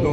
2।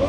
2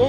2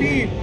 3।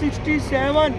67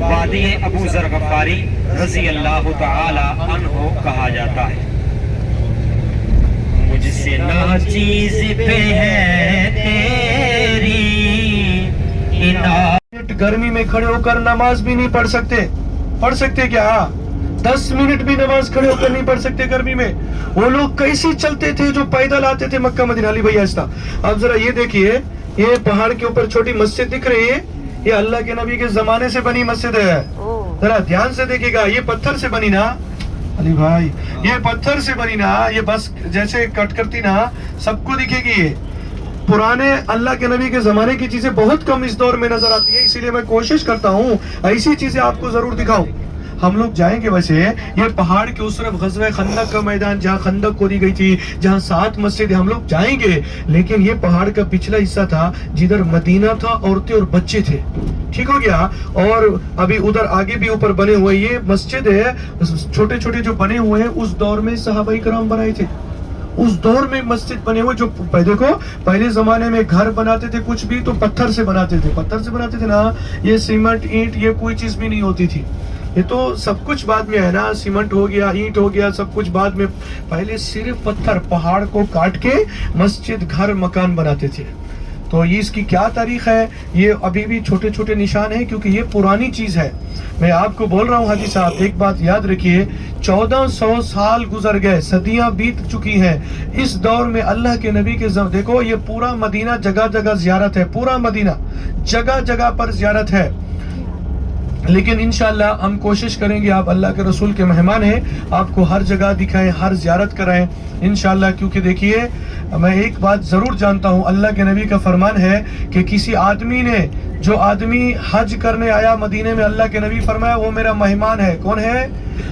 وادی ابو ذر غفاری رضی اللہ تعالی عنہ کہا جاتا ہے۔ مجھ سے ناچیز پہ ہے تیری عنایت۔ گرمی میں کھڑے ہو کر نماز بھی نہیں پڑھ سکتے کیا؟ 10 منٹ بھی نماز کھڑے ہو کر نہیں پڑھ سکتے گرمی میں۔ وہ لوگ کیسے چلتے تھے جو پیدل آتے تھے مکہ مدینہ؟ علی بھائی ایسا اب ذرا یہ دیکھیے، یہ پہاڑ کے اوپر چھوٹی مسجد دکھ رہی ہے، یہ اللہ کے نبی کے زمانے سے بنی مسجد ہے۔ ذرا دھیان سے دیکھے گا، یہ پتھر سے بنی نا علی بھائی، یہ پتھر سے بنی نا، یہ بس جیسے کٹ کرتی نا سب کو دکھے گی۔ یہ پرانے اللہ کے نبی کے زمانے کی چیزیں بہت کم اس دور میں نظر آتی ہے، اسی لیے میں کوشش کرتا ہوں ایسی چیزیں آپ کو ضرور دکھاؤں۔ ہم لوگ جائیں گے ویسے یہ پہاڑ کے اس طرف غزوہ خندق کا میدان جہاں خندق کھودی گئی تھی، جہاں 7 مسجد ہم لوگ جائیں گے، لیکن یہ پہاڑ کا پچھلا حصہ تھا جدھر مدینہ تھا، عورتیں اور بچے تھے، ٹھیک ہو گیا۔ اور ابھی ادھر آگے بھی اوپر بنے ہوئے یہ مسجد ہے، چھوٹے چھوٹے جو بنے ہوئے ہیں اس دور میں صحابہ کرام بنائے تھے، اس دور میں مسجد بنے ہوئے۔ جو دیکھو پہلے زمانے میں گھر بناتے تھے کچھ بھی تو پتھر سے بناتے تھے نا، یہ سیمنٹ اینٹ یہ کوئی چیز بھی نہیں ہوتی تھی، یہ تو سب کچھ بعد میں ہے نا، سیمنٹ ہو گیا، اینٹ ہو گیا، سب کچھ بعد میں، پہلے صرف پتھر پہاڑ کو کاٹ کے مسجد گھر مکان بناتے تھے۔ تو یہ اس کی کیا تاریخ ہے، یہ ابھی بھی چھوٹے چھوٹے نشان ہیں کیونکہ یہ پرانی چیز ہے۔ میں آپ کو بول رہا ہوں حاجی صاحب ایک بات یاد رکھیے، 1400 سال گزر گئے، صدیاں بیت چکی ہیں، اس دور میں اللہ کے نبی کے دیکھو یہ پورا مدینہ جگہ جگہ زیارت ہے، پورا مدینہ جگہ جگہ پر زیارت ہے، لیکن انشاءاللہ ہم کوشش کریں گے، آپ اللہ کے رسول کے مہمان ہیں، آپ کو ہر جگہ دکھائیں، ہر زیارت کرائیں انشاءاللہ۔ کیونکہ دیکھیے میں ایک بات ضرور جانتا ہوں، اللہ کے نبی کا فرمان ہے کہ کسی آدمی نے، جو آدمی حج کرنے آیا مدینے میں، اللہ کے نبی فرمایا وہ میرا مہمان ہے۔ کون ہے؟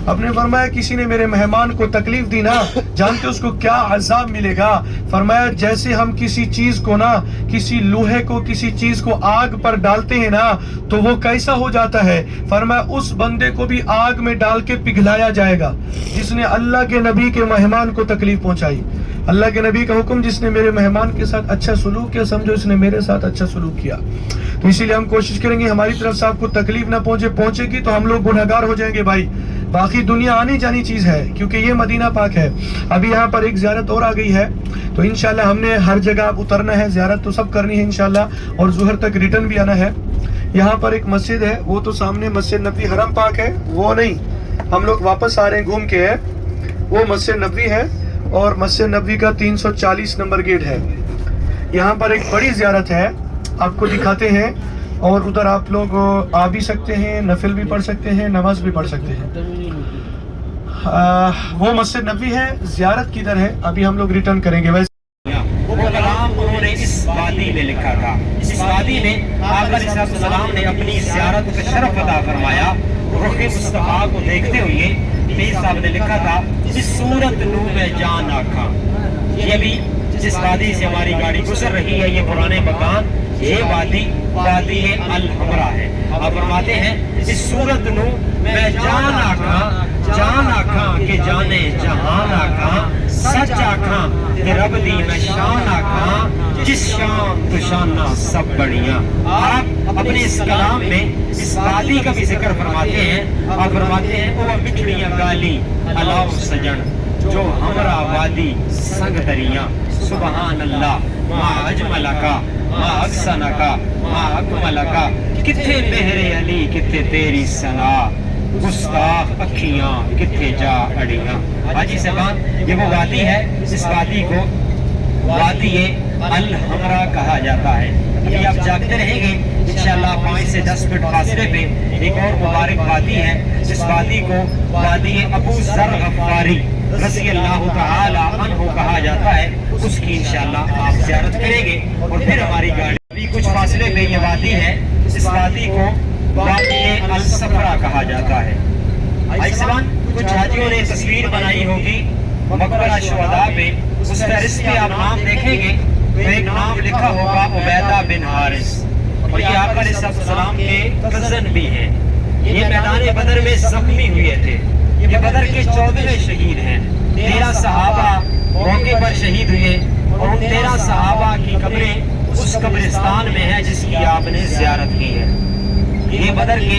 آپ نے فرمایا کسی نے میرے مہمان کو تکلیف دی نا، جانتے اس کو کیا عذاب ملے گا؟ فرمایا جیسے ہم کسی چیز کو نا، کسی لوہے کو، کسی چیز کو آگ پر ڈالتے ہیں نا تو وہ کیسا ہو جاتا ہے؟ فرمایا اس بندے کو بھی آگ میں ڈال کے پگھلایا جائے گا جس نے اللہ کے نبی کے مہمان کو تکلیف پہنچائی۔ اللہ کے نبی کا حکم، جس نے میرے مہمان کے ساتھ اچھا سلوک کیا سمجھو اس نے میرے ساتھ اچھا سلوک کیا۔ تو اسی لیے ہم کوشش کریں گے ہماری طرف سے آپ کو تکلیف نہ پہنچے گی تو ہم لوگ گنہگار ہو جائیں گے بھائی۔ باقی دنیا آنی جانی چیز ہے کیونکہ یہ مدینہ پاک ہے۔ ابھی یہاں پر ایک زیارت اور آ گئی ہے تو انشاءاللہ ہم نے ہر جگہ اب اترنا ہے، زیارت تو سب کرنی ہے انشاءاللہ، اور ظہر تک ریٹرن بھی آنا ہے۔ یہاں پر ایک مسجد ہے، وہ تو سامنے مسجد نبوی حرم پاک ہے، وہ نہیں، ہم لوگ واپس آ رہے ہیں گھوم کے، ہے وہ مسجد نبوی ہے، اور مسجد نبوی کا 340 نمبر گیٹ ہے۔ یہاں پر ایک بڑی زیارت ہے، آپ کو دکھاتے ہیں، اور ادھر آپ لوگ آ بھی سکتے ہیں، نفل بھی پڑھ سکتے ہیں، نماز بھی پڑھ سکتے ہیں۔ وہ مسجد نبوی ہے، زیارت کدھر ہے ابھی ہم لوگ ریٹرن کریں گے۔ ویسے وہ کلام انہوں نے اس وادی میں لکھا تھا، اس وادی میں آقا علیہ السلام نے اپنی زیارت کا شرف عطا فرمایا۔ رخ مصطفیٰ کو دیکھتے ہوئے پیر صاحب نے لکھا تھا، اس صورت نو میں جان آکھاں۔ یہ بھی جس وادی سے ہماری گاڑی گزر رہی ہے، یہ پرانے مکان، یہ وادی الحمرا ہے۔ آپ فرماتے ہیں اس صورت نو میں جان آکھاں کہ جانے جہان آکھاں، سچ آکھاں کہ رب دی میں شان آکھاں، جس شان تو شانہ سب بڑیاں۔ آپ اپنے اس کلام میں اس وادی کا بھی ذکر فرماتے ہیں، آپ فرماتے ہیں او مٹھڑیاں گالی الاؤ سجن، جو ہمرا وادی سنگ دریاں، سبحان اللہ ما اجملکا ما احسنکا ما اکملکا، کتھے مہر علی کتھے تیری ثنا، گستاخ اکھیاں کتھے جا اڑیاں۔ حاجی صاحبان یہ وہ وادی ہے، اس وادی کو وادی الحمرا کہا جاتا ہے۔ ابھی آپ جاگتے رہیں گے انشاءاللہ 5 سے 10 فٹ فاصلے پہ ایک اور مبارک وادی ہے، اس وادی کو وادی ابو ذر غفاری رضی اللہ تعالی عنہ کہا جاتا ہے، اس کی انشاءاللہ آپ زیارت کریں گے۔ اور پھر ہماری گاڑی ابھی کچھ فاصلے پہ یہ وادی ہے، اس وادی کو وادی الصفرا کہا جاتا ہے۔ ایسان کچھ حاجیوں نے تصویر بنائی ہوگی مقبرہ شہداء پہ، اس فہرست پہ آپ نام دیکھیں گے تو ایک نام لکھا ہوگا عبیدہ بن حارث، اور یہ آقا علیہ السلام کے کزن بھی ہیں۔ یہ میدان بدر میں زخمی ہوئے تھے، یہ بدر کے 14ویں شہید ہیں۔ 13 صحابہ موقع پر شہید ہوئے، اور ان 13 صحابہ کی قبریں اس قبرستان میں ہیں جس کی آپ نے زیارت کی ہے۔ یہ بدر کے